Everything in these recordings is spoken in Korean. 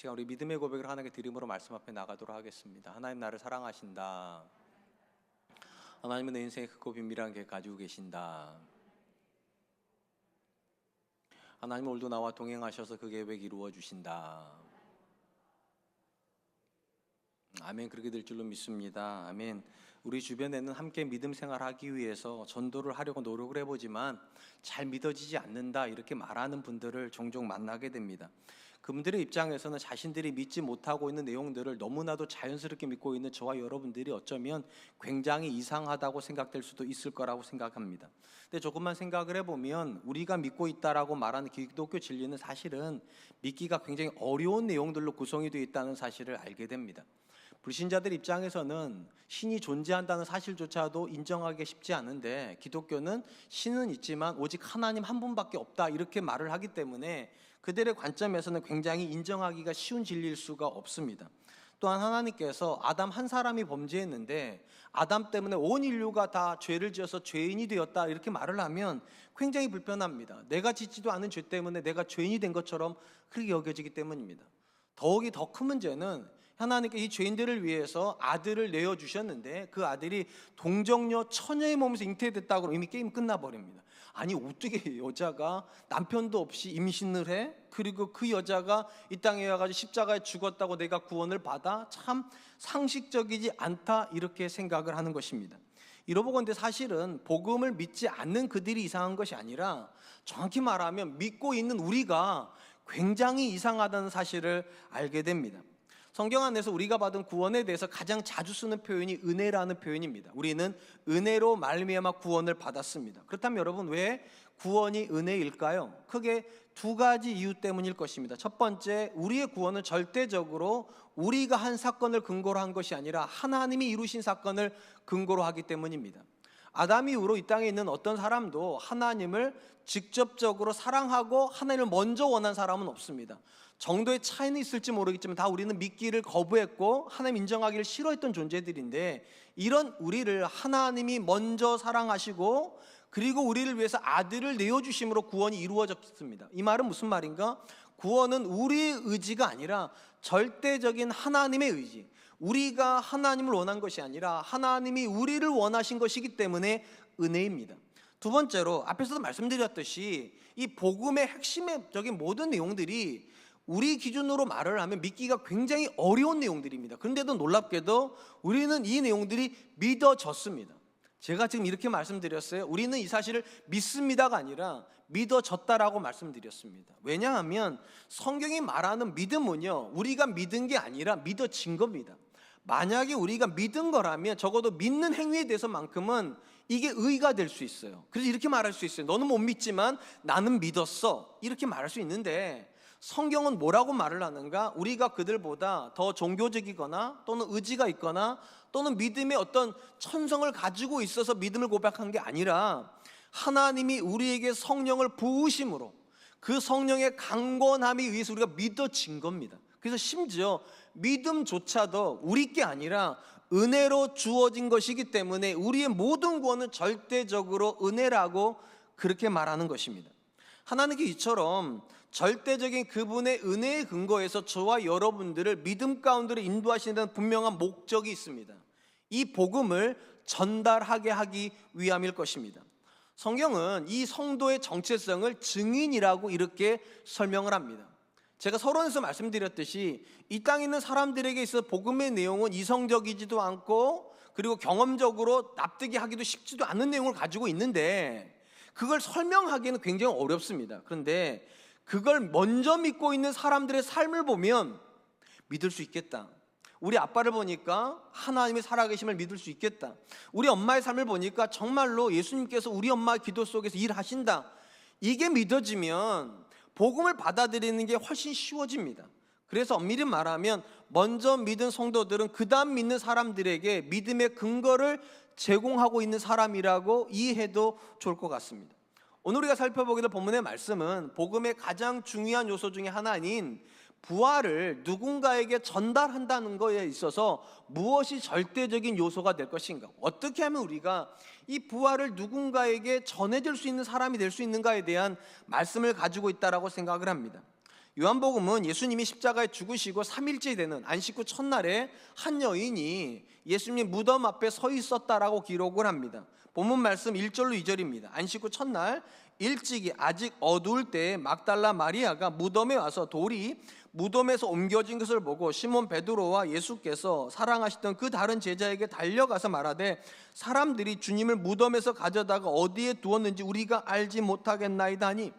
시간 우리 믿음의 고백을 하나님께 드림으로 말씀 앞에 나가도록 하겠습니다. 하나님 나를 사랑하신다. 하나님은 내 인생에 크고 비밀한 계획 가지고 계신다. 하나님은 오늘도 나와 동행하셔서 그 계획 이루어 주신다. 아멘. 그렇게 될 줄로 믿습니다. 아멘. 우리 주변에는 함께 믿음 생활하기 위해서 전도를 하려고 노력을 해보지만 잘 믿어지지 않는다 이렇게 말하는 분들을 종종 만나게 됩니다. 그분들의 입장에서는 자신들이 믿지 못하고 있는 내용들을 너무나도 자연스럽게 믿고 있는 저와 여러분들이 어쩌면 굉장히 이상하다고 생각될 수도 있을 거라고 생각합니다. 근데 조금만 생각을 해보면 우리가 믿고 있다라고 말하는 기독교 진리는 사실은 믿기가 굉장히 어려운 내용들로 구성이 되어 있다는 사실을 알게 됩니다. 불신자들 입장에서는 신이 존재한다는 사실조차도 인정하기 쉽지 않은데 기독교는 신은 있지만 오직 하나님 한 분밖에 없다 이렇게 말을 하기 때문에 그들의 관점에서는 굉장히 인정하기가 쉬운 진리일 수가 없습니다. 또한 하나님께서 아담 한 사람이 범죄했는데 아담 때문에 온 인류가 다 죄를 지어서 죄인이 되었다 이렇게 말을 하면 굉장히 불편합니다. 내가 짓지도 않은 죄 때문에 내가 죄인이 된 것처럼 그렇게 여겨지기 때문입니다. 더욱이 더 큰 문제는 하나님께 이 죄인들을 위해서 아들을 내어주셨는데 그 아들이 동정녀 처녀의 몸에서 잉태됐다고 하면 이미 게임 끝나버립니다. 아니 어떻게 여자가 남편도 없이 임신을 해? 그리고 그 여자가 이 땅에 와가지고 십자가에 죽었다고 내가 구원을 받아? 참 상식적이지 않다 이렇게 생각을 하는 것입니다. 이러고 근데 사실은 복음을 믿지 않는 그들이 이상한 것이 아니라 정확히 말하면 믿고 있는 우리가 굉장히 이상하다는 사실을 알게 됩니다. 성경 안에서 우리가 받은 구원에 대해서 가장 자주 쓰는 표현이 은혜라는 표현입니다. 우리는 은혜로 말미암아 구원을 받았습니다. 그렇다면 여러분 왜 구원이 은혜일까요? 크게 두 가지 이유 때문일 것입니다. 첫 번째, 우리의 구원은 절대적으로 우리가 한 사건을 근거로 한 것이 아니라 하나님이 이루신 사건을 근거로 하기 때문입니다. 아담 이후로 이 땅에 있는 어떤 사람도 하나님을 직접적으로 사랑하고 하나님을 먼저 원한 사람은 없습니다. 정도의 차이는 있을지 모르겠지만 다 우리는 믿기를 거부했고 하나님 인정하기를 싫어했던 존재들인데 이런 우리를 하나님이 먼저 사랑하시고 그리고 우리를 위해서 아들을 내어주심으로 구원이 이루어졌습니다. 이 말은 무슨 말인가? 구원은 우리의 의지가 아니라 절대적인 하나님의 의지, 우리가 하나님을 원한 것이 아니라 하나님이 우리를 원하신 것이기 때문에 은혜입니다. 두 번째로 앞에서도 말씀드렸듯이 이 복음의 핵심적인 모든 내용들이 우리 기준으로 말을 하면 믿기가 굉장히 어려운 내용들입니다. 그런데도 놀랍게도 우리는 이 내용들이 믿어졌습니다. 제가 지금 이렇게 말씀드렸어요. 우리는 이 사실을 믿습니다가 아니라 믿어졌다라고 말씀드렸습니다. 왜냐하면 성경이 말하는 믿음은요, 우리가 믿은 게 아니라 믿어진 겁니다. 만약에 우리가 믿은 거라면 적어도 믿는 행위에 대해서만큼은 이게 의가 될 수 있어요. 그래서 이렇게 말할 수 있어요. 너는 못 믿지만 나는 믿었어. 이렇게 말할 수 있는데 성경은 뭐라고 말을 하는가? 우리가 그들보다 더 종교적이거나 또는 의지가 있거나 또는 믿음의 어떤 천성을 가지고 있어서 믿음을 고백한 게 아니라 하나님이 우리에게 성령을 부으심으로 그 성령의 강권함에 의해서 우리가 믿어진 겁니다. 그래서 심지어 믿음조차도 우리 게 아니라 은혜로 주어진 것이기 때문에 우리의 모든 구원은 절대적으로 은혜라고 그렇게 말하는 것입니다. 하나님께 이처럼 절대적인 그분의 은혜의 근거에서 저와 여러분들을 믿음 가운데로 인도하시는 분명한 목적이 있습니다. 이 복음을 전달하게 하기 위함일 것입니다. 성경은 이 성도의 정체성을 증인이라고 이렇게 설명을 합니다. 제가 서론에서 말씀드렸듯이 이 땅에 있는 사람들에게 있어 복음의 내용은 이성적이지도 않고 그리고 경험적으로 납득이 하기도 쉽지도 않은 내용을 가지고 있는데 그걸 설명하기는 굉장히 어렵습니다. 그런데 그걸 먼저 믿고 있는 사람들의 삶을 보면 믿을 수 있겠다. 우리 아빠를 보니까 하나님의 살아계심을 믿을 수 있겠다. 우리 엄마의 삶을 보니까 정말로 예수님께서 우리 엄마의 기도 속에서 일하신다. 이게 믿어지면 복음을 받아들이는 게 훨씬 쉬워집니다. 그래서 엄밀히 말하면 먼저 믿은 성도들은 그 다음 믿는 사람들에게 믿음의 근거를 제공하고 있는 사람이라고 이해해도 좋을 것 같습니다. 오늘 우리가 살펴보게 될 본문의 말씀은 복음의 가장 중요한 요소 중에 하나인 부활을 누군가에게 전달한다는 것에 있어서 무엇이 절대적인 요소가 될 것인가, 어떻게 하면 우리가 이 부활을 누군가에게 전해줄 수 있는 사람이 될 수 있는가에 대한 말씀을 가지고 있다라고 생각을 합니다. 요한복음은 예수님이 십자가에 죽으시고 3일째 되는 안식 후 첫날에 한 여인이 예수님 무덤 앞에 서 있었다라고 기록을 합니다. 본문 말씀 1절로 2절입니다. 안식 후 첫날 일찍이 아직 어두울 때에 막달라 마리아가 무덤에 와서 돌이 무덤에서 옮겨진 것을 보고 시몬 베드로와 예수께서 사랑하시던 그 다른 제자에게 달려가서 말하되 사람들이 주님을 무덤에서 가져다가 어디에 두었는지 우리가 알지 못하겠나이다 하니,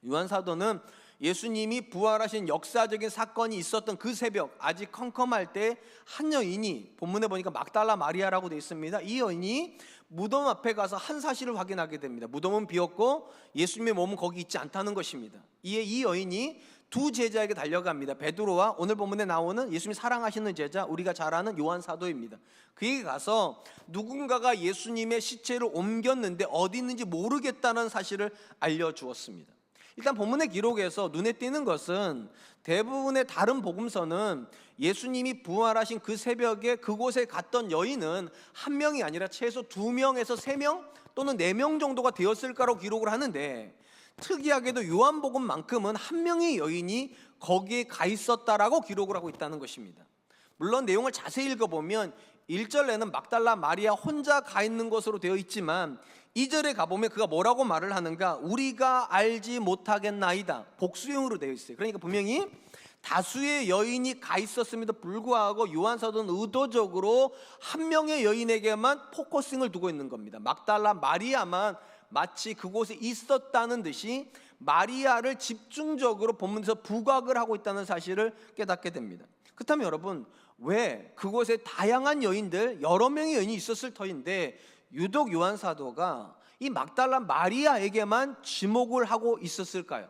요한 사도는 예수님이 부활하신 역사적인 사건이 있었던 그 새벽 아직 컴컴할 때 한 여인이, 본문에 보니까 막달라 마리아라고 되어 있습니다. 이 여인이 무덤 앞에 가서 한 사실을 확인하게 됩니다. 무덤은 비었고 예수님의 몸은 거기 있지 않다는 것입니다. 이에 이 여인이 두 제자에게 달려갑니다. 베드로와 오늘 본문에 나오는 예수님이 사랑하시는 제자, 우리가 잘 아는 요한 사도입니다. 그에게 가서 누군가가 예수님의 시체를 옮겼는데 어디 있는지 모르겠다는 사실을 알려주었습니다. 일단 본문의 기록에서 눈에 띄는 것은 대부분의 다른 복음서는 예수님이 부활하신 그 새벽에 그곳에 갔던 여인은 한 명이 아니라 최소 2명에서 3명 또는 4명 정도가 되었을까로 기록을 하는데, 특이하게도 요한복음만큼은 한 명의 여인이 거기에 가 있었다라고 기록을 하고 있다는 것입니다. 물론 내용을 자세히 읽어보면 1절에는 막달라 마리아 혼자 가 있는 것으로 되어 있지만 2절에 가보면 그가 뭐라고 말을 하는가? 우리가 알지 못하겠나이다. 복수형으로 되어 있어요. 그러니까 분명히 다수의 여인이 가 있었음에도 불구하고 요한 사도는 의도적으로 한 명의 여인에게만 포커싱을 두고 있는 겁니다. 막달라 마리아만 마치 그곳에 있었다는 듯이 마리아를 집중적으로 본문에서 부각을 하고 있다는 사실을 깨닫게 됩니다. 그렇다면 여러분, 왜 그곳에 다양한 여인들, 여러 명의 여인이 있었을 터인데 유독 요한 사도가 이 막달라 마리아에게만 지목을 하고 있었을까요?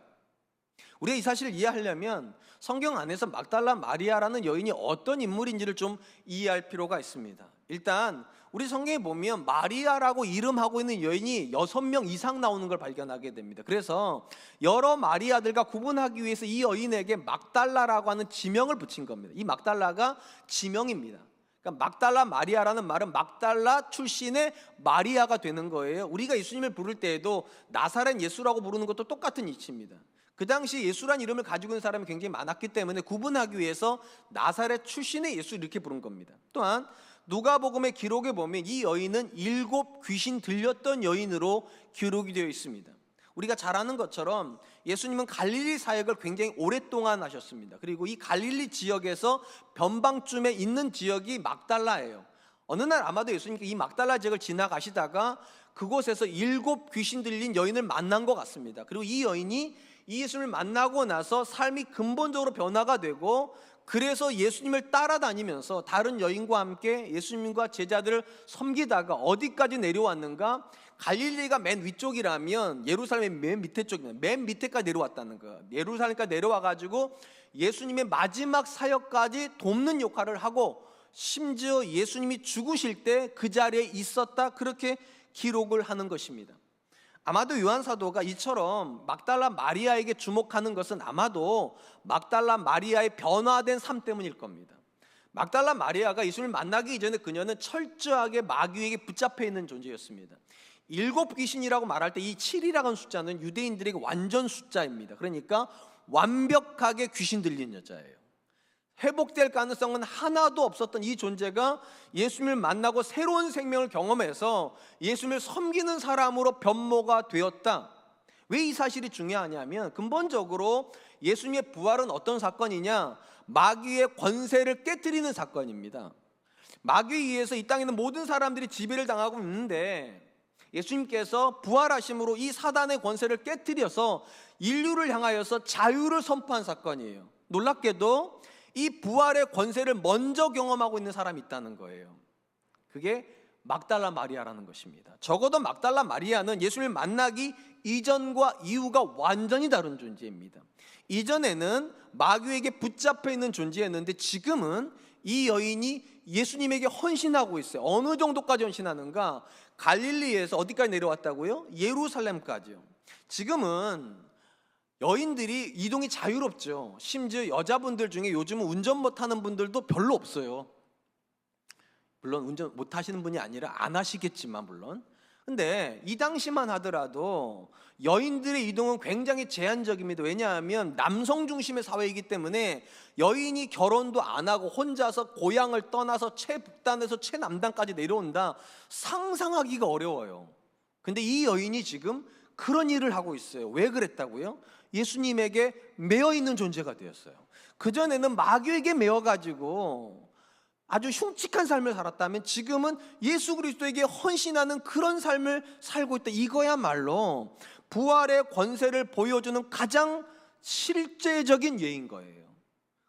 우리가 이 사실을 이해하려면 성경 안에서 막달라 마리아라는 여인이 어떤 인물인지를 좀 이해할 필요가 있습니다. 일단 우리 성경에 보면 마리아라고 이름하고 있는 여인이 6명 이상 나오는 걸 발견하게 됩니다. 그래서 여러 마리아들과 구분하기 위해서 이 여인에게 막달라라고 하는 지명을 붙인 겁니다. 이 막달라가 지명입니다. 그러니까 막달라 마리아라는 말은 막달라 출신의 마리아가 되는 거예요. 우리가 예수님을 부를 때에도 나사렛 예수라고 부르는 것도 똑같은 이치입니다. 그 당시 예수란 이름을 가지고 있는 사람이 굉장히 많았기 때문에 구분하기 위해서 나사렛 출신의 예수 이렇게 부른 겁니다. 또한 누가복음의 기록에 보면 이 여인은 7 귀신 들렸던 여인으로 기록이 되어 있습니다. 우리가 잘 아는 것처럼 예수님은 갈릴리 사역을 굉장히 오랫동안 하셨습니다. 그리고 이 갈릴리 지역에서 변방쯤에 있는 지역이 막달라예요. 어느 날 아마도 예수님께서 이 막달라 지역을 지나가시다가 그곳에서 7 귀신 들린 여인을 만난 것 같습니다. 그리고 이 여인이 이 예수님을 만나고 나서 삶이 근본적으로 변화가 되고, 그래서 예수님을 따라다니면서 다른 여인과 함께 예수님과 제자들을 섬기다가 어디까지 내려왔는가? 갈릴리가 맨 위쪽이라면 예루살렘이 맨 밑에 쪽이면 맨 밑에까지 내려왔다는 거예요. 예루살렘까지 내려와가지고 예수님의 마지막 사역까지 돕는 역할을 하고, 심지어 예수님이 죽으실 때 그 자리에 있었다, 그렇게 기록을 하는 것입니다. 아마도 요한 사도가 이처럼 막달라 마리아에게 주목하는 것은 아마도 막달라 마리아의 변화된 삶 때문일 겁니다. 막달라 마리아가 예수님을 만나기 이전에 그녀는 철저하게 마귀에게 붙잡혀 있는 존재였습니다. 7 귀신이라고 말할 때 이 7이라는 숫자는 유대인들에게 완전 숫자입니다. 그러니까 완벽하게 귀신 들린 여자예요. 회복될 가능성은 하나도 없었던 이 존재가 예수님을 만나고 새로운 생명을 경험해서 예수님을 섬기는 사람으로 변모가 되었다. 왜 이 사실이 중요하냐면, 근본적으로 예수님의 부활은 어떤 사건이냐? 마귀의 권세를 깨뜨리는 사건입니다. 마귀에 의해서 이 땅에 있는 모든 사람들이 지배를 당하고 있는데, 예수님께서 부활하심으로 이 사단의 권세를 깨뜨려서 인류를 향하여서 자유를 선포한 사건이에요. 놀랍게도 이 부활의 권세를 먼저 경험하고 있는 사람이 있다는 거예요. 그게 막달라 마리아라는 것입니다. 적어도 막달라 마리아는 예수님을 만나기 이전과 이후가 완전히 다른 존재입니다. 이전에는 마귀에게 붙잡혀 있는 존재였는데 지금은 이 여인이 예수님에게 헌신하고 있어요. 어느 정도까지 헌신하는가? 갈릴리에서 어디까지 내려왔다고요? 예루살렘까지요. 지금은 여인들이 이동이 자유롭죠. 심지어 여자분들 중에 요즘은 운전 못하는 분들도 별로 없어요. 물론 운전 못하시는 분이 아니라 안 하시겠지만, 물론 근데 이 당시만 하더라도 여인들의 이동은 굉장히 제한적입니다. 왜냐하면 남성 중심의 사회이기 때문에 여인이 결혼도 안 하고 혼자서 고향을 떠나서 최북단에서 최남단까지 내려온다, 상상하기가 어려워요. 근데 이 여인이 지금 그런 일을 하고 있어요. 왜 그랬다고요? 예수님에게 매여 있는 존재가 되었어요. 그전에는 마귀에게 매여가지고 아주 흉측한 삶을 살았다면 지금은 예수 그리스도에게 헌신하는 그런 삶을 살고 있다. 이거야말로 부활의 권세를 보여주는 가장 실제적인 예인 거예요.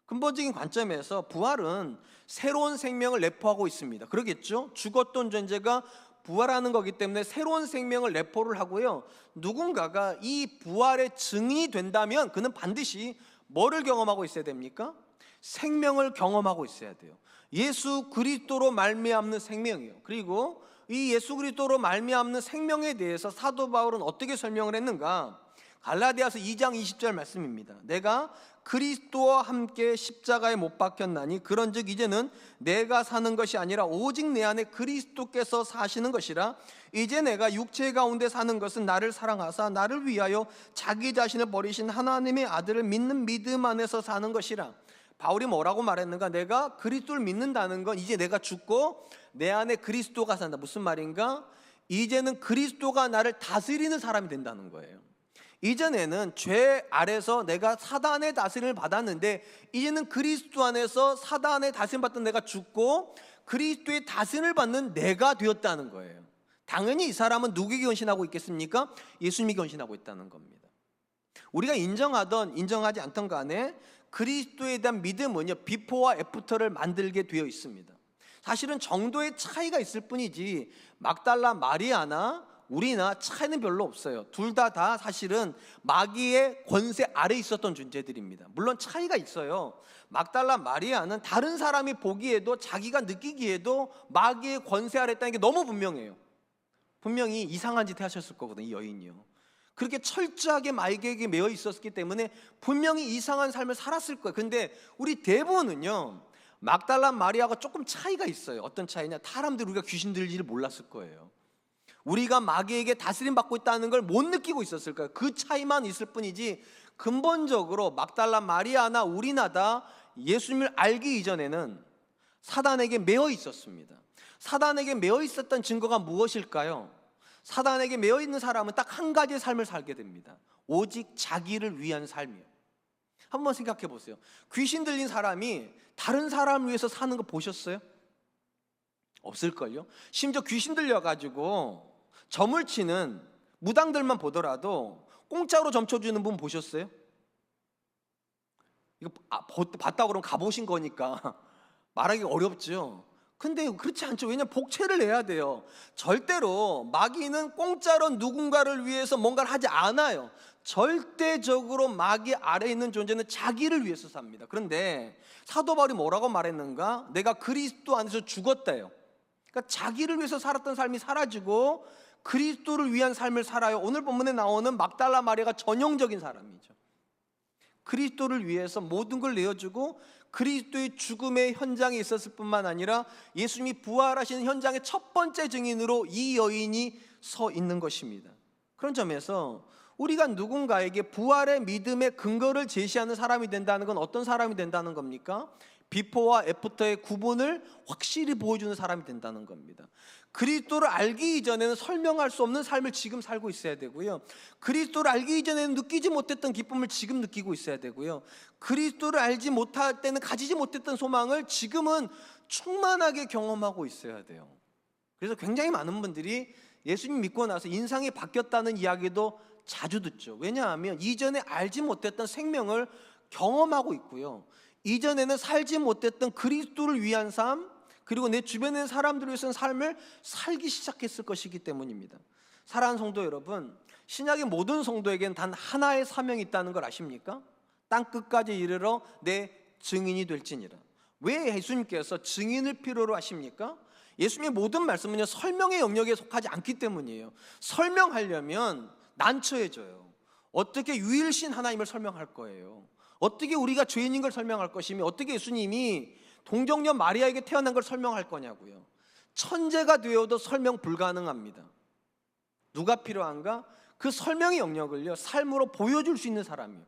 근본적인 관점에서 부활은 새로운 생명을 내포하고 있습니다. 그러겠죠? 죽었던 존재가 부활하는 거기 때문에 새로운 생명을 내포를 하고요, 누군가가 이 부활의 증인이 된다면 그는 반드시 뭐를 경험하고 있어야 됩니까? 생명을 경험하고 있어야 돼요. 예수 그리스도로 말미암는 생명이요. 그리고 이 예수 그리스도로 말미암는 생명에 대해서 사도 바울은 어떻게 설명을 했는가? 갈라디아서 2장 20절 말씀입니다. 내가 그리스도와 함께 십자가에 못 박혔나니 그런즉 이제는 내가 사는 것이 아니라 오직 내 안에 그리스도께서 사시는 것이라. 이제 내가 육체 가운데 사는 것은 나를 사랑하사 나를 위하여 자기 자신을 버리신 하나님의 아들을 믿는 믿음 안에서 사는 것이라. 바울이 뭐라고 말했는가? 내가 그리스도를 믿는다는 건 이제 내가 죽고 내 안에 그리스도가 산다. 무슨 말인가? 이제는 그리스도가 나를 다스리는 사람이 된다는 거예요. 이전에는 죄 아래서 내가 사단의 다스림을 받았는데 이제는 그리스도 안에서 사단의 다스림 받던 내가 죽고 그리스도의 다스림을 받는 내가 되었다는 거예요. 당연히 이 사람은 누구에게 헌신하고 있겠습니까? 예수님에게 헌신하고 있다는 겁니다. 우리가 인정하던 인정하지 않던 간에 그리스도에 대한 믿음은요, 비포와 애프터를 만들게 되어 있습니다. 사실은 정도의 차이가 있을 뿐이지 막달라 마리아나 우리나 차이는 별로 없어요. 둘 다 사실은 마귀의 권세 아래 있었던 존재들입니다. 물론 차이가 있어요. 막달라 마리아는 다른 사람이 보기에도 자기가 느끼기에도 마귀의 권세 아래 있다는 게 너무 분명해요. 분명히 이상한 짓 하셨을 거거든요, 이 여인이요. 그렇게 철저하게 마귀에게 매여 있었기 때문에 분명히 이상한 삶을 살았을 거예요. 근데 우리 대부분은요, 막달라 마리아가 조금 차이가 있어요. 어떤 차이냐? 사람들이 우리가 귀신 들리지를 몰랐을 거예요. 우리가 마귀에게 다스림 받고 있다는 걸 못 느끼고 있었을 거예요. 그 차이만 있을 뿐이지 근본적으로 막달라 마리아나 우리나 다 예수님을 알기 이전에는 사단에게 매여 있었습니다. 사단에게 매여 있었던 증거가 무엇일까요? 사단에게 매여 있는 사람은 딱 한 가지의 삶을 살게 됩니다. 오직 자기를 위한 삶이요. 한번 생각해 보세요. 귀신 들린 사람이 다른 사람을 위해서 사는 거 보셨어요? 없을걸요? 심지어 귀신 들려가지고 점을 치는 무당들만 보더라도 공짜로 점 쳐주는 분 보셨어요? 이거 봤다고 그러면 가보신 거니까 말하기 어렵죠. 근데 그렇지 않죠. 왜냐하면 복채를 내야 돼요. 절대로 마귀는 공짜로 누군가를 위해서 뭔가를 하지 않아요. 절대적으로 마귀 아래에 있는 존재는 자기를 위해서 삽니다. 그런데 사도 바울이 뭐라고 말했는가? 내가 그리스도 안에서 죽었다요. 그러니까 자기를 위해서 살았던 삶이 사라지고 그리스도를 위한 삶을 살아요. 오늘 본문에 나오는 막달라 마리아가 전형적인 사람이죠. 그리스도를 위해서 모든 걸 내어주고 그리스도의 죽음의 현장에 있었을 뿐만 아니라 예수님이 부활하시는 현장의 첫 번째 증인으로 이 여인이 서 있는 것입니다. 그런 점에서 우리가 누군가에게 부활의 믿음의 근거를 제시하는 사람이 된다는 건 어떤 사람이 된다는 겁니까? 비포와 애프터의 구분을 확실히 보여주는 사람이 된다는 겁니다. 그리스도를 알기 이전에는 설명할 수 없는 삶을 지금 살고 있어야 되고요, 그리스도를 알기 이전에는 느끼지 못했던 기쁨을 지금 느끼고 있어야 되고요, 그리스도를 알지 못할 때는 가지지 못했던 소망을 지금은 충만하게 경험하고 있어야 돼요. 그래서 굉장히 많은 분들이 예수님 믿고 나서 인상이 바뀌었다는 이야기도 자주 듣죠. 왜냐하면 이전에 알지 못했던 생명을 경험하고 있고요, 이전에는 살지 못했던 그리스도를 위한 삶, 그리고 내 주변의 사람들을 위해서는 삶을 살기 시작했을 것이기 때문입니다. 사랑하는 성도 여러분, 신약의 모든 성도에게는 단 하나의 사명이 있다는 걸 아십니까? 땅끝까지 이르러 내 증인이 될지니라. 왜 예수님께서 증인을 필요로 하십니까? 예수님의 모든 말씀은요, 설명의 영역에 속하지 않기 때문이에요. 설명하려면 난처해져요. 어떻게 유일신 하나님을 설명할 거예요? 어떻게 우리가 죄인인 걸 설명할 것이며 어떻게 예수님이 동정녀 마리아에게 태어난 걸 설명할 거냐고요. 천재가 되어도 설명 불가능합니다. 누가 필요한가? 그 설명의 영역을요 삶으로 보여줄 수 있는 사람이요.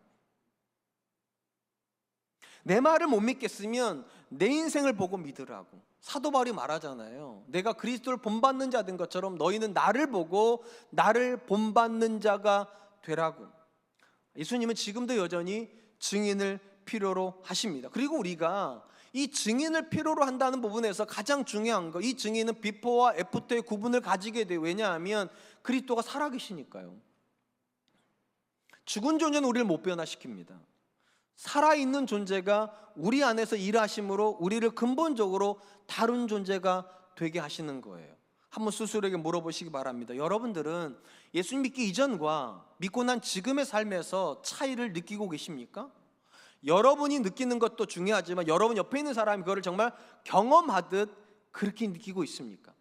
내 말을 못 믿겠으면 내 인생을 보고 믿으라고. 사도 바울이 말하잖아요. 내가 그리스도를 본받는 자 된 것처럼 너희는 나를 보고 나를 본받는 자가 되라고. 예수님은 지금도 여전히 증인을 필요로 하십니다. 그리고 우리가 이 증인을 필요로 한다는 부분에서 가장 중요한 거, 이 증인은 비포와 애프터의 구분을 가지게 돼요. 왜냐하면 그리스도가 살아계시니까요. 죽은 존재는 우리를 못 변화시킵니다. 살아있는 존재가 우리 안에서 일하심으로 우리를 근본적으로 다른 존재가 되게 하시는 거예요. 한번 스스로에게 물어보시기 바랍니다. 여러분들은 예수님 믿기 이전과 믿고 난 지금의 삶에서 차이를 느끼고 계십니까? 여러분이 느끼는 것도 중요하지만 여러분 옆에 있는 사람이 그거를 정말 경험하듯 그렇게 느끼고 있습니까?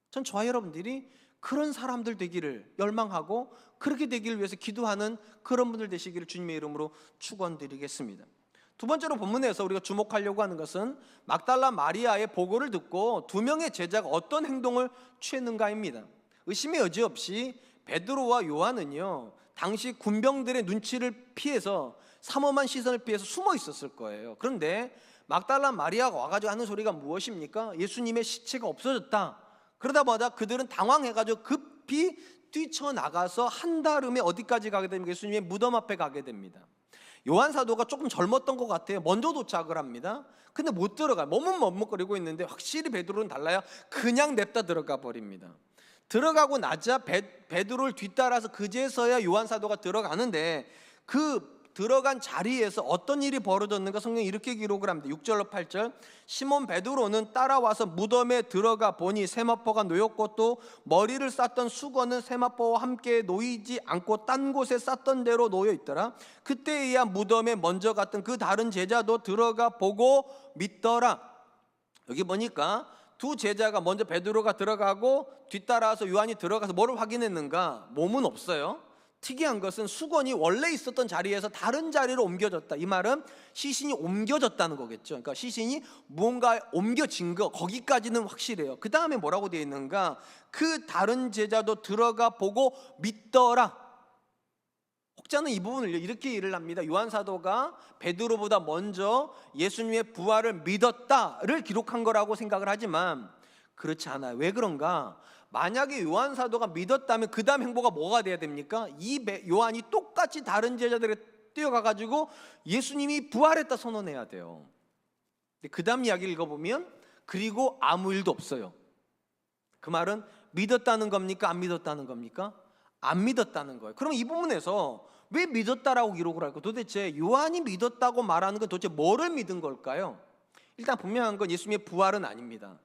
전 저와 여러분들이 그런 사람들 되기를 열망하고 그렇게 되기를 위해서 기도하는 그런 분들 되시기를 주님의 이름으로 축원드리겠습니다. 두 번째로 본문에서 우리가 주목하려고 하는 것은 막달라 마리아의 보고를 듣고 두 명의 제자가 어떤 행동을 취했는가입니다. 의심의 여지 없이 베드로와 요한은요 당시 군병들의 눈치를 피해서 삼엄한 시선을 피해서 숨어 있었을 거예요. 그런데 막달라 마리아가 와가지고 하는 소리가 무엇입니까? 예수님의 시체가 없어졌다. 그러다 보다 그들은 당황해가지고 급히 뛰쳐나가서 한달음에 어디까지 가게 됩니까? 예수님의 무덤 앞에 가게 됩니다. 요한 사도가 조금 젊었던 것 같아요. 먼저 도착을 합니다. 근데 못 들어가요. 몸은 머뭇거리고 있는데 확실히 베드로는 달라요. 그냥 냅다 들어가 버립니다. 들어가고 나자 베드로를 뒤따라서 그제서야 요한 사도가 들어가는데 그 들어간 자리에서 어떤 일이 벌어졌는가 성경이 이렇게 기록을 합니다. 6절로 8절. 시몬 베드로는 따라와서 무덤에 들어가 보니 세마포가 놓였고 또 머리를 쌌던 수건은 세마포와 함께 놓이지 않고 딴 곳에 쌌던 대로 놓여 있더라. 그때에야 무덤에 먼저 갔던 그 다른 제자도 들어가 보고 믿더라. 여기 보니까 두 제자가 먼저 베드로가 들어가고 뒤따라서 요한이 들어가서 뭐를 확인했는가? 몸은 없어요. 특이한 것은 수건이 원래 있었던 자리에서 다른 자리로 옮겨졌다. 이 말은 시신이 옮겨졌다는 거겠죠. 그러니까 시신이 뭔가 옮겨진 거, 거기까지는 확실해요. 그 다음에 뭐라고 되어 있는가? 그 다른 제자도 들어가 보고 믿더라. 혹자는 이 부분을 이렇게 일을 합니다. 요한 사도가 베드로보다 먼저 예수님의 부활을 믿었다를 기록한 거라고 생각을 하지만 그렇지 않아요. 왜 그런가? 만약에 요한 사도가 믿었다면 그 다음 행보가 뭐가 돼야 됩니까? 이 요한이 똑같이 다른 제자들에 뛰어가가지고 예수님이 부활했다 선언해야 돼요. 그 다음 이야기를 읽어보면 그리고 아무 일도 없어요. 그 말은 믿었다는 겁니까? 안 믿었다는 겁니까? 안 믿었다는 거예요. 그럼 이 부분에서 왜 믿었다라고 기록을 할까? 도대체 요한이 믿었다고 말하는 건 도대체 뭐를 믿은 걸까요? 일단 분명한 건 예수님의 부활은 아닙니다.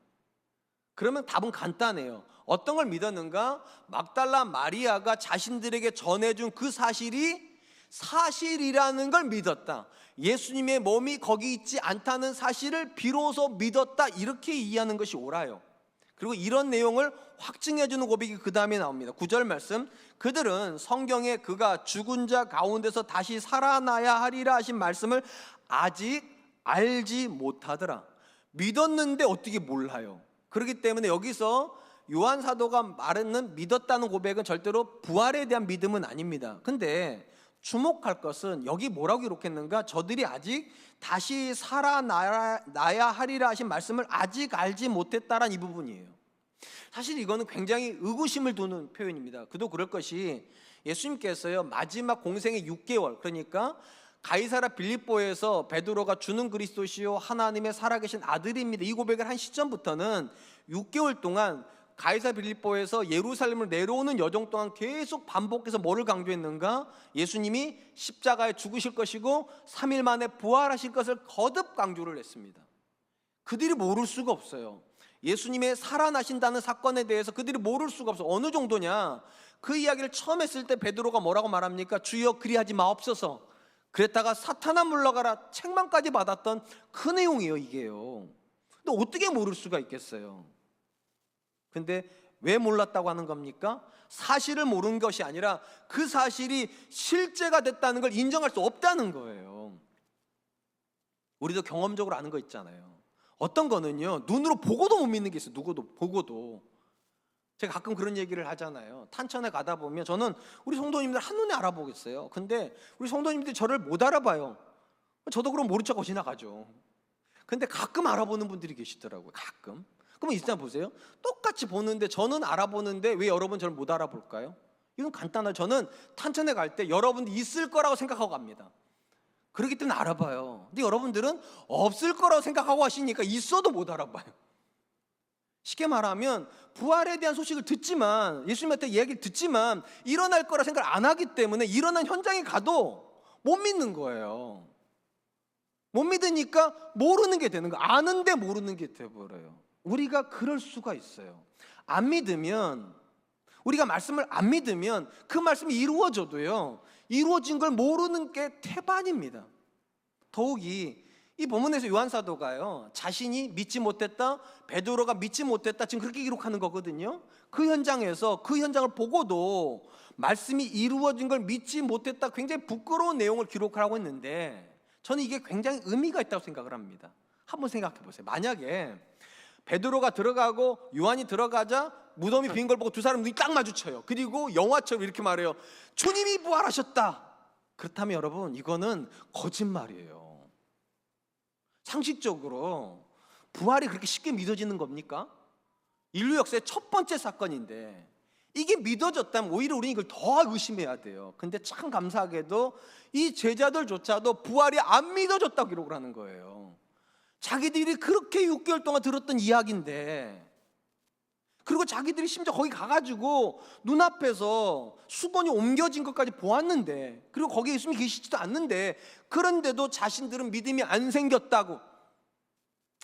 그러면 답은 간단해요. 어떤 걸 믿었는가? 막달라 마리아가 자신들에게 전해준 그 사실이 사실이라는 걸 믿었다. 예수님의 몸이 거기 있지 않다는 사실을 비로소 믿었다. 이렇게 이해하는 것이 옳아요. 그리고 이런 내용을 확증해주는 고백이 그 다음에 나옵니다. 9절 말씀. 그들은 성경에 그가 죽은 자 가운데서 다시 살아나야 하리라 하신 말씀을 아직 알지 못하더라. 믿었는데 어떻게 몰라요? 그렇기 때문에 여기서 요한 사도가 말하는 믿었다는 고백은 절대로 부활에 대한 믿음은 아닙니다. 근데 주목할 것은 여기 뭐라고 기록했는가? 저들이 아직 다시 살아나야 하리라 하신 말씀을 아직 알지 못했다란 이 부분이에요. 사실 이거는 굉장히 의구심을 두는 표현입니다. 그도 그럴 것이 예수님께서요 마지막 공생의 6개월, 그러니까 가이사라 빌립보에서 베드로가 주는 그리스도시요 하나님의 살아계신 아들입니다, 이 고백을 한 시점부터는 6개월 동안 가이사라 빌립보에서 예루살렘을 내려오는 여정 동안 계속 반복해서 뭐를 강조했는가? 예수님이 십자가에 죽으실 것이고 3일 만에 부활하실 것을 거듭 강조를 했습니다. 그들이 모를 수가 없어요. 예수님의 살아나신다는 사건에 대해서 그들이 모를 수가 없어요. 어느 정도냐? 그 이야기를 처음 했을 때 베드로가 뭐라고 말합니까? 주여 그리하지 마옵소서. 그랬다가 사탄아 물러가라 책망까지 받았던 그 내용이에요, 이게요. 근데 어떻게 모를 수가 있겠어요? 근데 왜 몰랐다고 하는 겁니까? 사실을 모르는 것이 아니라 그 사실이 실제가 됐다는 걸 인정할 수 없다는 거예요. 우리도 경험적으로 아는 거 있잖아요. 어떤 거는요 눈으로 보고도 못 믿는 게 있어요. 누구도 보고도. 제가 가끔 그런 얘기를 하잖아요. 탄천에 가다 보면 저는 우리 성도님들 한눈에 알아보겠어요. 근데 우리 성도님들이 저를 못 알아봐요. 저도 그럼 모른 척하고 지나가죠. 근데 가끔 알아보는 분들이 계시더라고요. 가끔. 그러면 이따 보세요. 똑같이 보는데 저는 알아보는데 왜 여러분 저를 못 알아볼까요? 이건 간단하죠. 저는 탄천에 갈 때 여러분들 있을 거라고 생각하고 갑니다. 그렇기 때문에 알아봐요. 근데 여러분들은 없을 거라고 생각하고 하시니까 있어도 못 알아봐요. 쉽게 말하면 부활에 대한 소식을 듣지만, 예수님한테 이야기를 듣지만 일어날 거라 생각을 안 하기 때문에 일어난 현장에 가도 못 믿는 거예요. 못 믿으니까 모르는 게 되는 거예요. 아는데 모르는 게 돼버려요. 우리가 그럴 수가 있어요. 안 믿으면, 우리가 말씀을 안 믿으면 그 말씀이 이루어져도요, 이루어진 걸 모르는 게 태반입니다. 더욱이 이 본문에서 요한 사도가요, 자신이 믿지 못했다, 베드로가 믿지 못했다, 지금 그렇게 기록하는 거거든요. 그 현장에서 그 현장을 보고도 말씀이 이루어진 걸 믿지 못했다, 굉장히 부끄러운 내용을 기록하고 있는데, 저는 이게 굉장히 의미가 있다고 생각을 합니다. 한번 생각해 보세요. 만약에 베드로가 들어가고 요한이 들어가자 무덤이 빈 걸 보고 두 사람 눈이 딱 마주쳐요. 그리고 영화처럼 이렇게 말해요. 주님이 부활하셨다. 그렇다면 여러분, 이거는 거짓말이에요. 상식적으로 부활이 그렇게 쉽게 믿어지는 겁니까? 인류 역사의 첫 번째 사건인데 이게 믿어졌다면 오히려 우리는 이걸 더 의심해야 돼요. 근데 참 감사하게도 이 제자들조차도 부활이 안 믿어졌다고 기록을 하는 거예요. 자기들이 그렇게 6개월 동안 들었던 이야기인데, 그리고 자기들이 심지어 거기 가가지고 눈앞에서 수건이 옮겨진 것까지 보았는데, 그리고 거기에 예수님이 계시지도 않는데, 그런데도 자신들은 믿음이 안 생겼다고.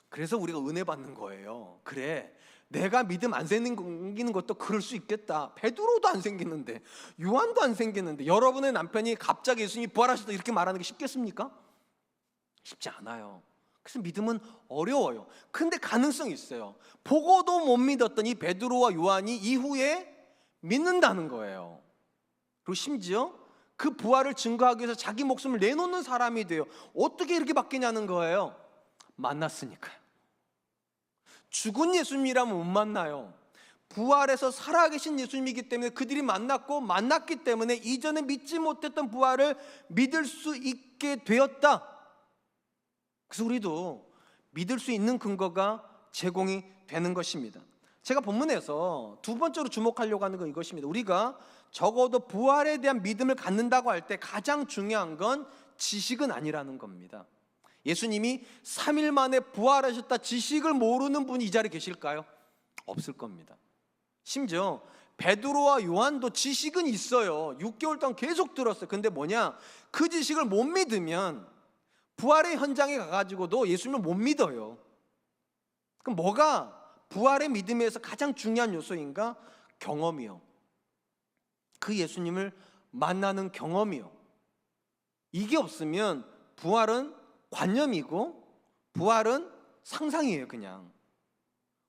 그래서 우리가 은혜 받는 거예요. 그래, 내가 믿음 안 생기는 것도 그럴 수 있겠다. 베드로도 안 생기는데, 요한도 안 생기는데, 여러분의 남편이 갑자기 예수님이 부활하셨다 이렇게 말하는 게 쉽겠습니까? 쉽지 않아요. 그래서 믿음은 어려워요. 근데 가능성이 있어요. 보고도 못 믿었던 이 베드로와 요한이 이후에 믿는다는 거예요. 그리고 심지어 그 부활을 증거하기 위해서 자기 목숨을 내놓는 사람이 돼요. 어떻게 이렇게 바뀌냐는 거예요. 만났으니까요. 죽은 예수님이라면 못 만나요. 부활해서 살아계신 예수님이기 때문에 그들이 만났기 때문에 이전에 믿지 못했던 부활을 믿을 수 있게 되었다. 그래서 우리도 믿을 수 있는 근거가 제공이 되는 것입니다. 제가 본문에서 두 번째로 주목하려고 하는 건 이것입니다. 우리가 적어도 부활에 대한 믿음을 갖는다고 할 때 가장 중요한 건 지식은 아니라는 겁니다. 예수님이 3일 만에 부활하셨다 지식을 모르는 분이 이 자리에 계실까요? 없을 겁니다. 심지어 베드로와 요한도 지식은 있어요. 6개월 동안 계속 들었어요. 근데 뭐냐? 그 지식을 못 믿으면 부활의 현장에 가가지고도 예수님을 못 믿어요. 그럼 뭐가 부활의 믿음에서 가장 중요한 요소인가? 경험이요. 그 예수님을 만나는 경험이요. 이게 없으면 부활은 관념이고 부활은 상상이에요. 그냥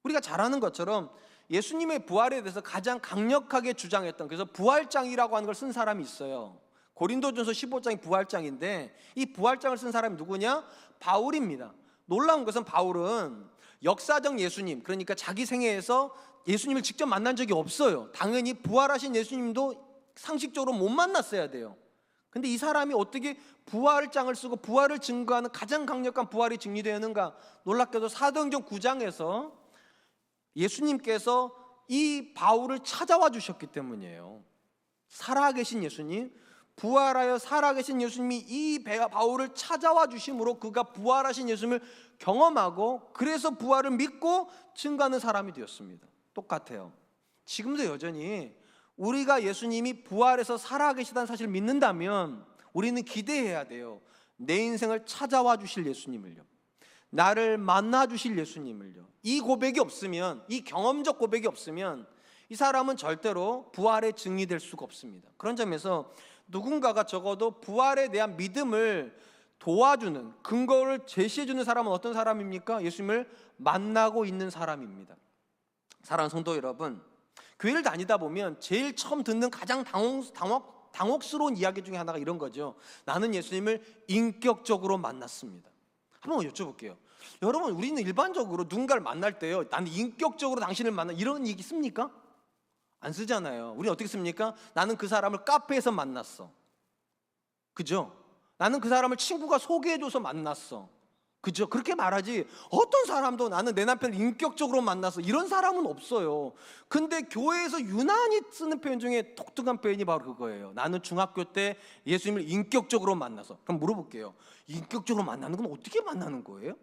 우리가 잘 아는 것처럼 예수님의 부활에 대해서 가장 강력하게 주장했던, 그래서 부활장이라고 하는 걸 쓴 사람이 있어요. 고린도전서 15장이 부활장인데 이 부활장을 쓴 사람이 누구냐? 바울입니다. 놀라운 것은 바울은 역사적 예수님, 그러니까 자기 생애에서 예수님을 직접 만난 적이 없어요. 당연히 부활하신 예수님도 상식적으로 못 만났어야 돼요. 근데 이 사람이 어떻게 부활장을 쓰고 부활을 증거하는 가장 강력한 부활이 증리되었는가? 놀랍게도 사도행전 9장에서 예수님께서 이 바울을 찾아와 주셨기 때문이에요. 살아계신 예수님, 부활하여 살아계신 예수님이 이 바울을 찾아와 주심으로 그가 부활하신 예수님을 경험하고 그래서 부활을 믿고 증거하는 사람이 되었습니다. 똑같아요. 지금도 여전히 우리가 예수님이 부활해서 살아계시다는 사실을 믿는다면 우리는 기대해야 돼요. 내 인생을 찾아와 주실 예수님을요, 나를 만나 주실 예수님을요. 이 고백이 없으면, 이 경험적 고백이 없으면 이 사람은 절대로 부활의 증이 될 수가 없습니다. 그런 점에서 누군가가 적어도 부활에 대한 믿음을 도와주는, 근거를 제시해주는 사람은 어떤 사람입니까? 예수님을 만나고 있는 사람입니다. 사랑하는 성도 여러분, 교회를 다니다 보면 제일 처음 듣는 가장 당혹스러운 이야기 중에 하나가 이런 거죠. 나는 예수님을 인격적으로 만났습니다. 한번 여쭤볼게요. 여러분, 우리는 일반적으로 누군가를 만날 때요, 나는 인격적으로 당신을 만나, 이런 얘기 씁니까? 안 쓰잖아요. 우리 어떻게 씁니까? 나는 그 사람을 카페에서 만났어. 그죠? 나는 그 사람을 친구가 소개해줘서 만났어. 그죠? 그렇게 말하지. 어떤 사람도 나는 내 남편을 인격적으로 만났어, 이런 사람은 없어요. 근데 교회에서 유난히 쓰는 표현 중에 독특한 표현이 바로 그거예요. 나는 중학교 때 예수님을 인격적으로 만나서. 그럼 물어볼게요. 인격적으로 만나는 건 어떻게 만나는 거예요?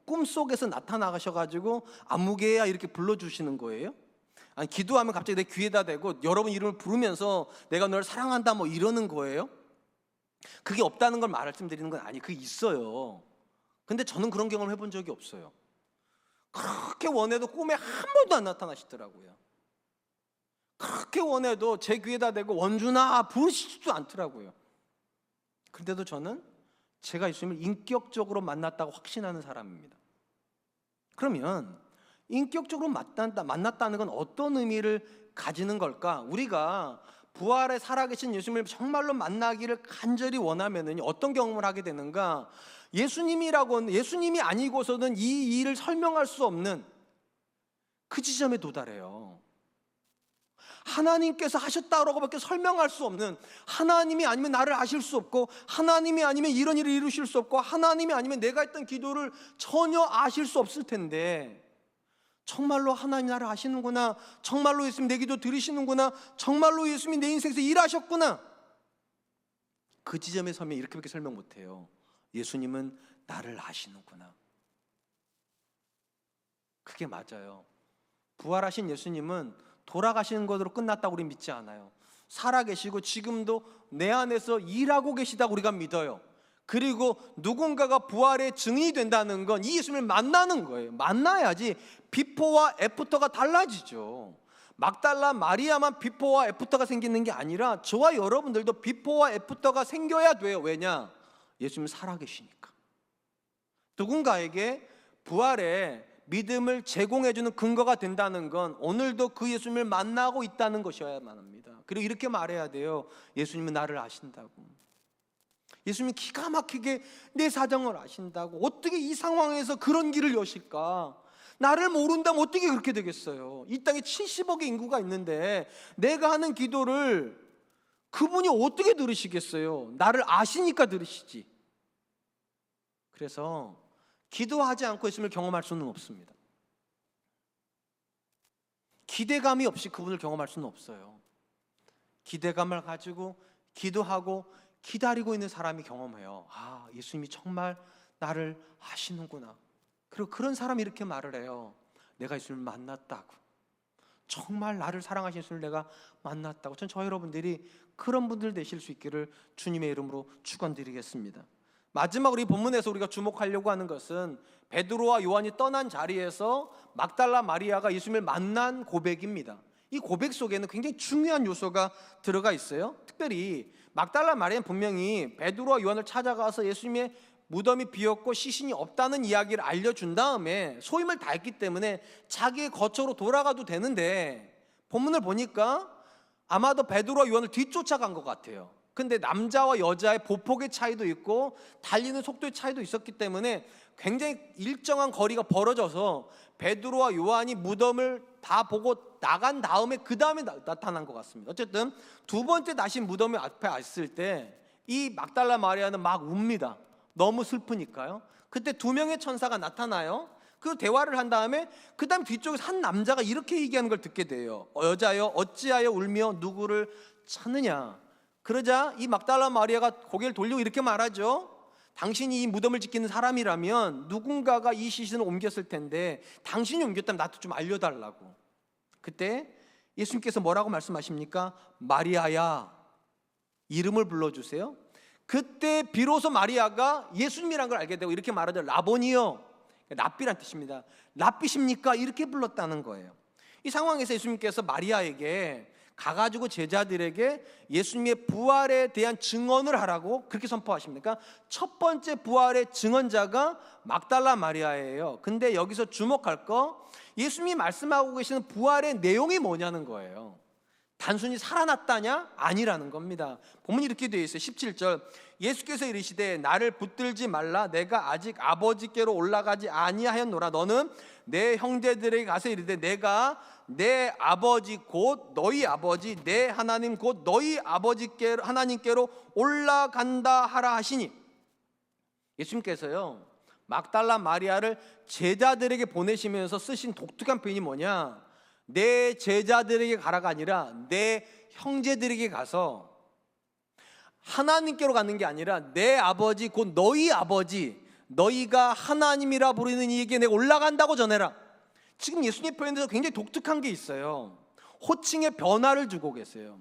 꿈속에서 나타나셔가지고 아무개야 이렇게 불러주시는 거예요? 아니, 기도하면 갑자기 내 귀에다 대고 여러분 이름을 부르면서 내가 너를 사랑한다 뭐 이러는 거예요? 그게 없다는 걸 말씀드리는 건 아니, 그게 있어요. 근데 저는 그런 경험을 해본 적이 없어요. 그렇게 원해도 꿈에 한 번도 안 나타나시더라고요. 그렇게 원해도 제 귀에다 대고 원준아 부르시지도 않더라고요. 그런데도 저는 제가 예수님을 인격적으로 만났다고 확신하는 사람입니다. 그러면 인격적으로 만났다는 건 어떤 의미를 가지는 걸까? 우리가 부활에 살아계신 예수님을 정말로 만나기를 간절히 원하면은 어떤 경험을 하게 되는가? 예수님이 아니고서는 이 일을 설명할 수 없는 그 지점에 도달해요. 하나님께서 하셨다라고밖에 설명할 수 없는, 하나님이 아니면 나를 아실 수 없고, 하나님이 아니면 이런 일을 이루실 수 없고, 하나님이 아니면 내가 했던 기도를 전혀 아실 수 없을 텐데, 정말로 하나님 나를 아시는구나, 정말로 예수님 내 기도 들으시는구나, 정말로 예수님이 내 인생에서 일하셨구나, 그 지점에 서면 이렇게밖에 설명 못해요. 예수님은 나를 아시는구나. 그게 맞아요. 부활하신 예수님은 돌아가시는 것으로 끝났다고 우리 믿지 않아요. 살아계시고 지금도 내 안에서 일하고 계시다고 우리가 믿어요. 그리고 누군가가 부활의 증인이 된다는 건 이 예수님을 만나는 거예요. 만나야지 비포와 애프터가 달라지죠. 막달라 마리아만 비포와 애프터가 생기는 게 아니라 저와 여러분들도 비포와 애프터가 생겨야 돼요. 왜냐? 예수님 살아계시니까. 누군가에게 부활의 믿음을 제공해주는 근거가 된다는 건 오늘도 그 예수님을 만나고 있다는 것이어야만 합니다. 그리고 이렇게 말해야 돼요. 예수님은 나를 아신다고. 예수님이 기가 막히게 내 사정을 아신다고. 어떻게 이 상황에서 그런 길을 여실까? 나를 모른다면 어떻게 그렇게 되겠어요? 이 땅에 70억의 인구가 있는데 내가 하는 기도를 그분이 어떻게 들으시겠어요? 나를 아시니까 들으시지. 그래서 기도하지 않고 예수님을 경험할 수는 없습니다. 기대감이 없이 그분을 경험할 수는 없어요. 기대감을 가지고 기도하고 기다리고 있는 사람이 경험해요. 아, 예수님이 정말 나를 아시는구나. 그리고 그런 사람이 이렇게 말을 해요. 내가 예수님을 만났다고. 정말 나를 사랑하신 예수님을 내가 만났다고. 전 저와 여러분들이 그런 분들 되실 수 있기를 주님의 이름으로 축원드리겠습니다. 마지막으로 이 본문에서 우리가 주목하려고 하는 것은 베드로와 요한이 떠난 자리에서 막달라 마리아가 예수님을 만난 고백입니다. 이 고백 속에는 굉장히 중요한 요소가 들어가 있어요. 특별히 막달라 마리아는 분명히 베드로와 요한을 찾아가서 예수님의 무덤이 비었고 시신이 없다는 이야기를 알려준 다음에 소임을 다했기 때문에 자기의 거처로 돌아가도 되는데, 본문을 보니까 아마도 베드로와 요한을 뒤쫓아간 것 같아요. 근데 남자와 여자의 보폭의 차이도 있고 달리는 속도의 차이도 있었기 때문에 굉장히 일정한 거리가 벌어져서 베드로와 요한이 무덤을 다 보고 나간 다음에 그 다음에 나타난 것 같습니다. 어쨌든 두 번째 다시 무덤 앞에 왔을 때 이 막달라 마리아는 막 웁니다. 너무 슬프니까요. 그때 두 명의 천사가 나타나요. 그 대화를 한 다음에 그 다음 뒤쪽에서 한 남자가 이렇게 얘기하는 걸 듣게 돼요. 여자여 어찌하여 울며 누구를 찾느냐. 그러자 이 막달라 마리아가 고개를 돌리고 이렇게 말하죠. 당신이 이 무덤을 지키는 사람이라면 누군가가 이 시신을 옮겼을 텐데 당신이 옮겼다면 나도 좀 알려달라고. 그때 예수님께서 뭐라고 말씀하십니까? 마리아야, 이름을 불러주세요. 그때 비로소 마리아가 예수님이란 걸 알게 되고 이렇게 말하죠. 라보니요, 랍비란 뜻입니다. 랍비십니까? 이렇게 불렀다는 거예요. 이 상황에서 예수님께서 마리아에게 가가지고 제자들에게 예수님의 부활에 대한 증언을 하라고 그렇게 선포하십니까? 첫 번째 부활의 증언자가 막달라 마리아예요. 근데 여기서 주목할 거, 예수님이 말씀하고 계시는 부활의 내용이 뭐냐는 거예요. 단순히 살아났다냐? 아니라는 겁니다. 보면 이렇게 되어 있어요. 17절 예수께서 이르시되 나를 붙들지 말라. 내가 아직 아버지께로 올라가지 아니하였노라. 너는 내 형제들에게 가서 이르되 내가 내 아버지 곧 너희 아버지 내 하나님 곧 너희 아버지께 하나님께로 올라간다 하라 하시니. 예수님께서요 막달라 마리아를 제자들에게 보내시면서 쓰신 독특한 표현이 뭐냐? 내 제자들에게 가라가 아니라 내 형제들에게 가서, 하나님께로 가는 게 아니라 내 아버지 곧 너희 아버지 너희가 하나님이라 부르는 이에게 내가 올라간다고 전해라. 지금 예수님 표현에서 굉장히 독특한 게 있어요. 호칭의 변화를 주고 계세요.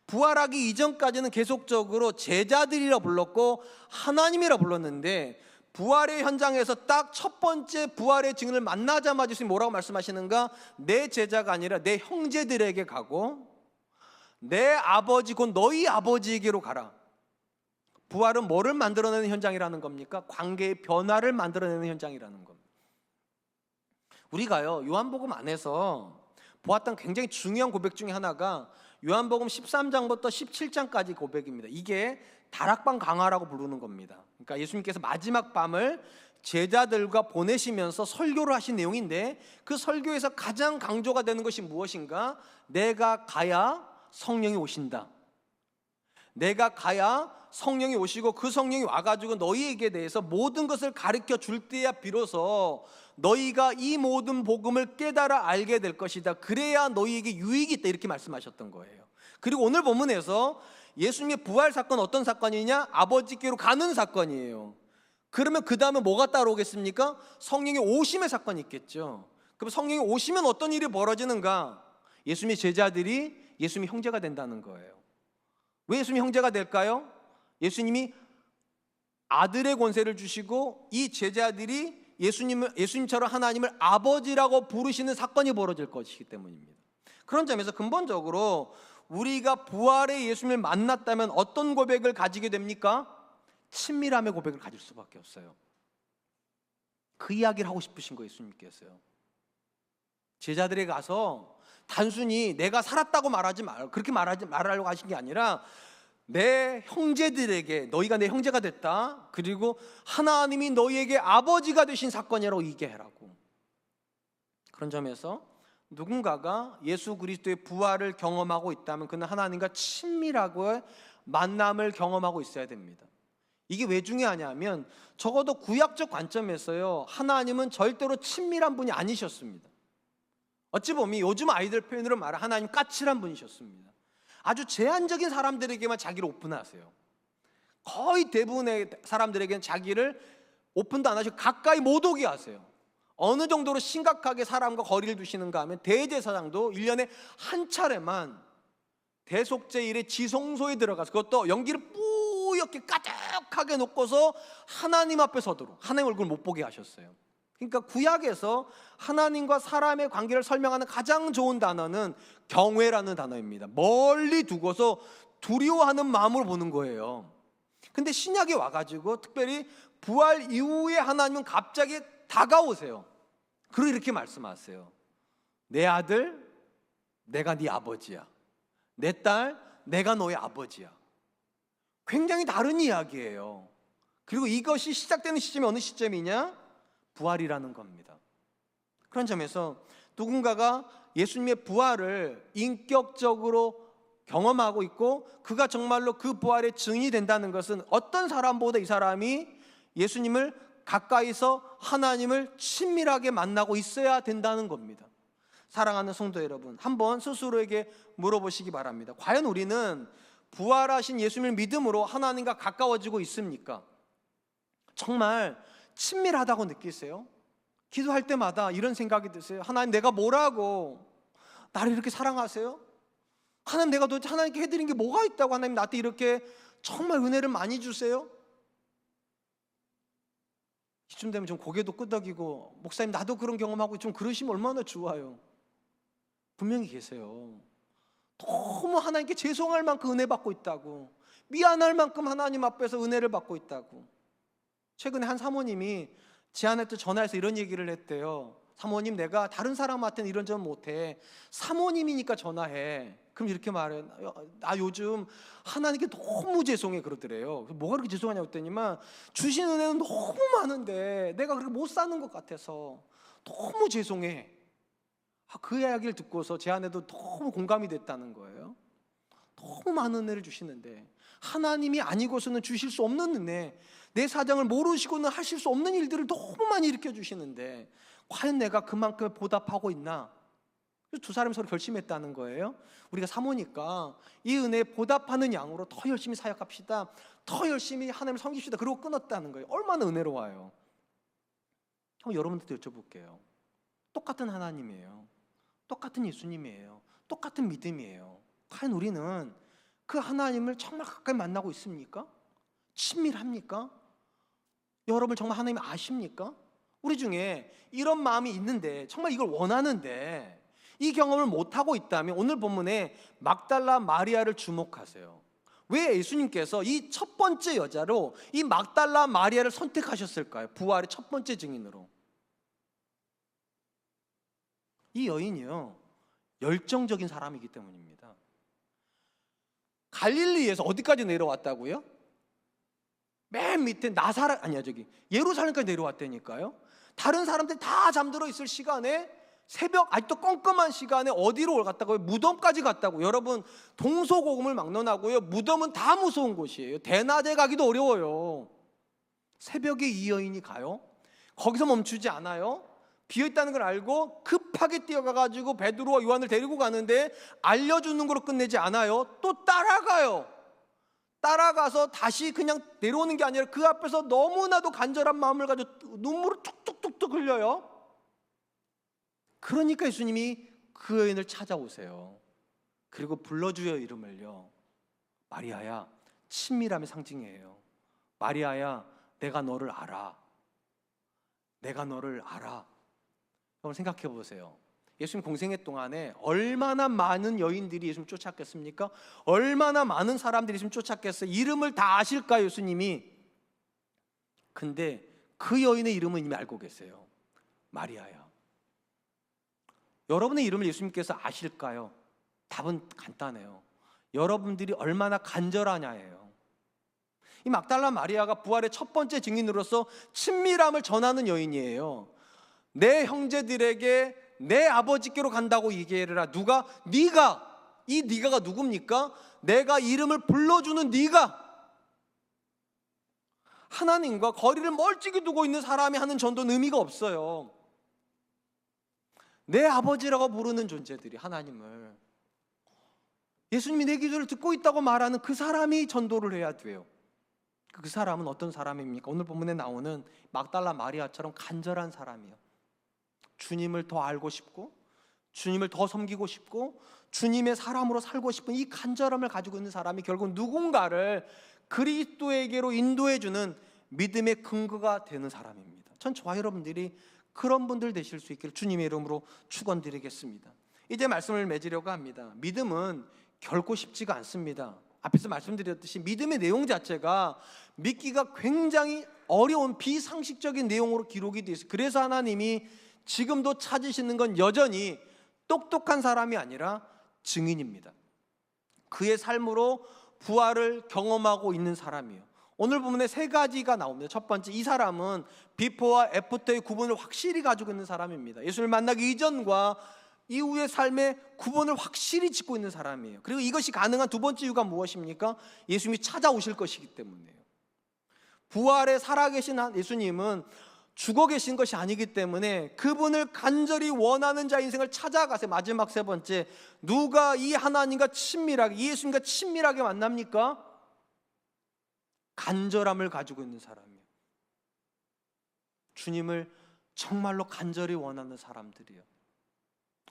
부활하기 이전까지는 계속적으로 제자들이라 불렀고 하나님이라 불렀는데, 부활의 현장에서 딱 첫 번째 부활의 증인을 만나자마자 예수님 뭐라고 말씀하시는가? 내 제자가 아니라 내 형제들에게 가고 내 아버지 곧 너희 아버지에게로 가라. 부활은 뭐를 만들어내는 현장이라는 겁니까? 관계의 변화를 만들어내는 현장이라는 겁니다. 우리가요 요한복음 안에서 보았던 굉장히 중요한 고백 중에 하나가 요한복음 13장부터 17장까지 고백입니다. 이게 다락방 강화라고 부르는 겁니다. 그러니까 예수님께서 마지막 밤을 제자들과 보내시면서 설교를 하신 내용인데, 그 설교에서 가장 강조가 되는 것이 무엇인가? 내가 가야 성령이 오신다. 내가 가야 성령이 오시고 그 성령이 와가지고 너희에게 대해서 모든 것을 가르쳐 줄 때야 비로소 너희가 이 모든 복음을 깨달아 알게 될 것이다. 그래야 너희에게 유익이 있다. 이렇게 말씀하셨던 거예요. 그리고 오늘 본문에서 예수님의 부활 사건 어떤 사건이냐? 아버지께로 가는 사건이에요. 그러면 그 다음에 뭐가 따라오겠습니까? 성령의 오심의 사건이 있겠죠. 그럼 성령이 오시면 어떤 일이 벌어지는가? 예수님의 제자들이 예수님의 형제가 된다는 거예요. 왜 예수님이 형제가 될까요? 예수님이 아들의 권세를 주시고 이 제자들이 예수님처럼 하나님을 아버지라고 부르시는 사건이 벌어질 것이기 때문입니다. 그런 점에서 근본적으로 우리가 부활의 예수님을 만났다면 어떤 고백을 가지게 됩니까? 친밀함의 고백을 가질 수밖에 없어요. 그 이야기를 하고 싶으신 거예요, 예수님께서요. 제자들에게 가서 단순히 내가 살았다고 말하지 말, 그렇게 말하려고 하신 게 아니라 내 형제들에게 너희가 내 형제가 됐다. 그리고 하나님이 너희에게 아버지가 되신 사건이라고 얘기하라고. 그런 점에서 누군가가 예수 그리스도의 부활을 경험하고 있다면 그는 하나님과 친밀하고 만남을 경험하고 있어야 됩니다. 이게 왜 중요하냐면 적어도 구약적 관점에서요 하나님은 절대로 친밀한 분이 아니셨습니다. 어찌 보면 요즘 아이들 표현으로 말하면 하나님 까칠한 분이셨습니다. 아주 제한적인 사람들에게만 자기를 오픈하세요. 거의 대부분의 사람들에게는 자기를 오픈도 안 하시고 가까이 못 오게 하세요. 어느 정도로 심각하게 사람과 거리를 두시는가 하면 대제사장도 1년에 한 차례만 대속제일의 지성소에 들어가서, 그것도 연기를 뿌옇게 가득하게 놓고서 하나님 앞에 서도록 하나님 얼굴 못 보게 하셨어요. 그러니까 구약에서 하나님과 사람의 관계를 설명하는 가장 좋은 단어는 경외라는 단어입니다. 멀리 두고서 두려워하는 마음으로 보는 거예요. 근데 신약에 와가지고 특별히 부활 이후에 하나님은 갑자기 다가오세요. 그리고 이렇게 말씀하세요. 내 아들, 내가 네 아버지야. 내 딸, 내가 너의 아버지야. 굉장히 다른 이야기예요. 그리고 이것이 시작되는 시점이 어느 시점이냐? 부활이라는 겁니다. 그런 점에서 누군가가 예수님의 부활을 인격적으로 경험하고 있고 그가 정말로 그 부활의 증인이 된다는 것은 어떤 사람보다 이 사람이 예수님을 가까이서 하나님을 친밀하게 만나고 있어야 된다는 겁니다. 사랑하는 성도 여러분, 한번 스스로에게 물어보시기 바랍니다. 과연 우리는 부활하신 예수님을 믿음으로 하나님과 가까워지고 있습니까? 정말 친밀하다고 느끼세요? 기도할 때마다 이런 생각이 드세요? 하나님, 내가 뭐라고 나를 이렇게 사랑하세요? 하나님, 내가 도대체 하나님께 해드린 게 뭐가 있다고 하나님 나한테 이렇게 정말 은혜를 많이 주세요? 이쯤 되면 좀 고개도 끄덕이고, 목사님 나도 그런 경험하고 좀 그러시면 얼마나 좋아요. 분명히 계세요. 너무 하나님께 죄송할 만큼 은혜 받고 있다고, 미안할 만큼 하나님 앞에서 은혜를 받고 있다고. 최근에 한 사모님이 제안한테 전화해서 이런 얘기를 했대요. 사모님, 내가 다른 사람한테는 이런 점 못해. 사모님이니까 전화해. 그럼 이렇게 말해요. 나 요즘 하나님께 너무 죄송해 그러더래요. 뭐가 그렇게 죄송하냐고 했더니만 주신 은혜는 너무 많은데 내가 그렇게 못 사는 것 같아서 너무 죄송해. 그 이야기를 듣고서 제 안에도 너무 공감이 됐다는 거예요. 너무 많은 은혜를 주시는데 하나님이 아니고서는 주실 수 없는 은혜, 내 사정을 모르시고는 하실 수 없는 일들을 너무 많이 일으켜 주시는데 과연 내가 그만큼 보답하고 있나? 두 사람이 서로 결심했다는 거예요. 우리가 사모니까 이 은혜에 보답하는 양으로 더 열심히 사역합시다, 더 열심히 하나님을 섬깁시다. 그러고 끊었다는 거예요. 얼마나 은혜로워요. 여러분들도 여쭤볼게요. 똑같은 하나님이에요. 똑같은 예수님이에요. 똑같은 믿음이에요. 과연 우리는 그 하나님을 정말 가까이 만나고 있습니까? 친밀합니까? 여러분 정말 하나님 아십니까? 우리 중에 이런 마음이 있는데 정말 이걸 원하는데 이 경험을 못하고 있다면 오늘 본문에 막달라 마리아를 주목하세요. 왜 예수님께서 이 첫 번째 여자로 이 막달라 마리아를 선택하셨을까요? 부활의 첫 번째 증인으로. 이 여인이요, 열정적인 사람이기 때문입니다. 갈릴리에서 어디까지 내려왔다고요? 맨 밑에 예루살렘까지 내려왔다니까요. 다른 사람들이 다 잠들어 있을 시간에 새벽 아직도 껌껌한 시간에 어디로 갔다고요? 무덤까지 갔다고. 여러분 동서고금을 막론하고요, 무덤은 다 무서운 곳이에요. 대낮에 가기도 어려워요. 새벽에 이 여인이 가요. 거기서 멈추지 않아요. 비어있다는 걸 알고 급하게 뛰어가가지고 베드로와 요한을 데리고 가는데 알려주는 걸로 끝내지 않아요. 또 따라가요. 따라가서 다시 그냥 내려오는 게 아니라 그 앞에서 너무나도 간절한 마음을 가지고 눈물을 툭툭툭툭 흘려요. 그러니까 예수님이 그 여인을 찾아오세요. 그리고 불러주여 이름을요. 마리아야. 친밀함의 상징이에요. 마리아야, 내가 너를 알아. 내가 너를 알아. 여러분 생각해 보세요. 예수님 공생애 동안에 얼마나 많은 여인들이 예수님 쫓았겠습니까? 얼마나 많은 사람들이 예수님 쫓았겠어요? 이름을 다 아실까요, 예수님이? 근데 그 여인의 이름은 이미 알고 계세요. 마리아야. 여러분의 이름을 예수님께서 아실까요? 답은 간단해요. 여러분들이 얼마나 간절하냐예요. 이 막달라 마리아가 부활의 첫 번째 증인으로서 친밀함을 전하는 여인이에요. 내 형제들에게 내 아버지께로 간다고 얘기해라. 누가? 네가. 이 네가가 누굽니까? 내가 이름을 불러주는 네가. 하나님과 거리를 멀찍이 두고 있는 사람이 하는 전도는 의미가 없어요. 내 아버지라고 부르는 존재들이 하나님을, 예수님이 내 기도를 듣고 있다고 말하는 그 사람이 전도를 해야 돼요. 그 사람은 어떤 사람입니까? 오늘 본문에 나오는 막달라 마리아처럼 간절한 사람이에요. 주님을 더 알고 싶고 주님을 더 섬기고 싶고 주님의 사람으로 살고 싶은 이 간절함을 가지고 있는 사람이 결국 누군가를 그리스도에게로 인도해주는 믿음의 근거가 되는 사람입니다. 전 저와 여러분들이 그런 분들 되실 수 있기를 주님의 이름으로 축원드리겠습니다. 이제 말씀을 맺으려고 합니다. 믿음은 결코 쉽지가 않습니다. 앞에서 말씀드렸듯이 믿음의 내용 자체가 믿기가 굉장히 어려운 비상식적인 내용으로 기록이 되어 있어요. 그래서 하나님이 지금도 찾으시는 건 여전히 똑똑한 사람이 아니라 증인입니다. 그의 삶으로 부활을 경험하고 있는 사람이에요. 오늘 부분에 세 가지가 나옵니다. 첫 번째, 이 사람은 비포와 애프터의 구분을 확실히 가지고 있는 사람입니다. 예수를 만나기 이전과 이후의 삶의 구분을 확실히 짓고 있는 사람이에요. 그리고 이것이 가능한 두 번째 이유가 무엇입니까? 예수님이 찾아오실 것이기 때문이에요. 부활에 살아계신 예수님은 죽어 계신 것이 아니기 때문에 그분을 간절히 원하는 자 인생을 찾아가세요. 마지막 세 번째, 누가 이 하나님과 친밀하게, 이 예수님과 친밀하게 만납니까? 간절함을 가지고 있는 사람이에요. 주님을 정말로 간절히 원하는 사람들이에요.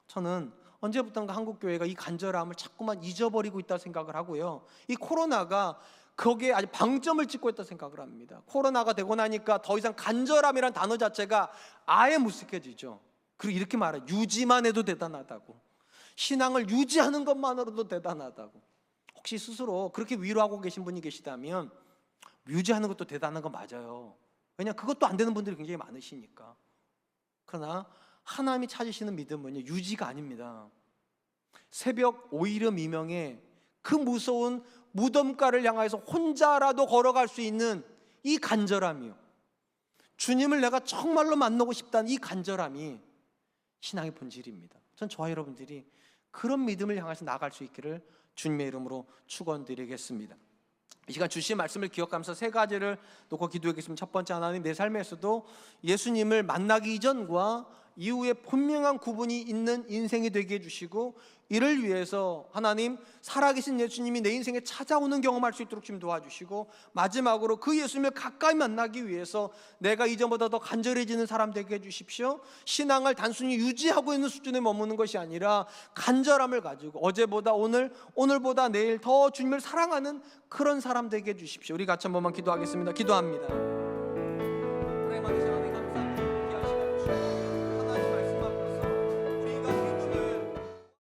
저는 언제부턴가 한국교회가 이 간절함을 자꾸만 잊어버리고 있다고 생각을 하고요, 이 코로나가 거기에 아주 방점을 찍고 있다고 생각을 합니다. 코로나가 되고 나니까 더 이상 간절함이라는 단어 자체가 아예 무색해지죠. 그리고 이렇게 말해요. 유지만 해도 대단하다고. 신앙을 유지하는 것만으로도 대단하다고. 혹시 스스로 그렇게 위로하고 계신 분이 계시다면 유지하는 것도 대단한 거 맞아요. 왜냐하면 그것도 안 되는 분들이 굉장히 많으시니까. 그러나 하나님이 찾으시는 믿음은요, 유지가 아닙니다. 새벽 오이름 이명에 그 무서운 무덤가를 향해서 혼자라도 걸어갈 수 있는 이 간절함이요, 주님을 내가 정말로 만나고 싶다는 이 간절함이 신앙의 본질입니다. 전 저와 여러분들이 그런 믿음을 향해서 나아갈 수 있기를 주님의 이름으로 축원드리겠습니다. 이 시간 주신 말씀을 기억하면서 세 가지를 놓고 기도하겠습니다. 첫 번째, 하나님, 내 삶에서도 예수님을 만나기 이전과 이후에 분명한 구분이 있는 인생이 되게 해주시고, 이를 위해서 하나님, 살아계신 예수님이 내 인생에 찾아오는 경험할 수 있도록 좀 도와주시고, 마지막으로 그 예수님을 가까이 만나기 위해서 내가 이전보다 더 간절해지는 사람 되게 해주십시오. 신앙을 단순히 유지하고 있는 수준에 머무는 것이 아니라 간절함을 가지고 어제보다 오늘, 오늘보다 내일 더 주님을 사랑하는 그런 사람 되게 해주십시오. 우리 같이 한 번만 기도하겠습니다. 기도합니다. 하나님,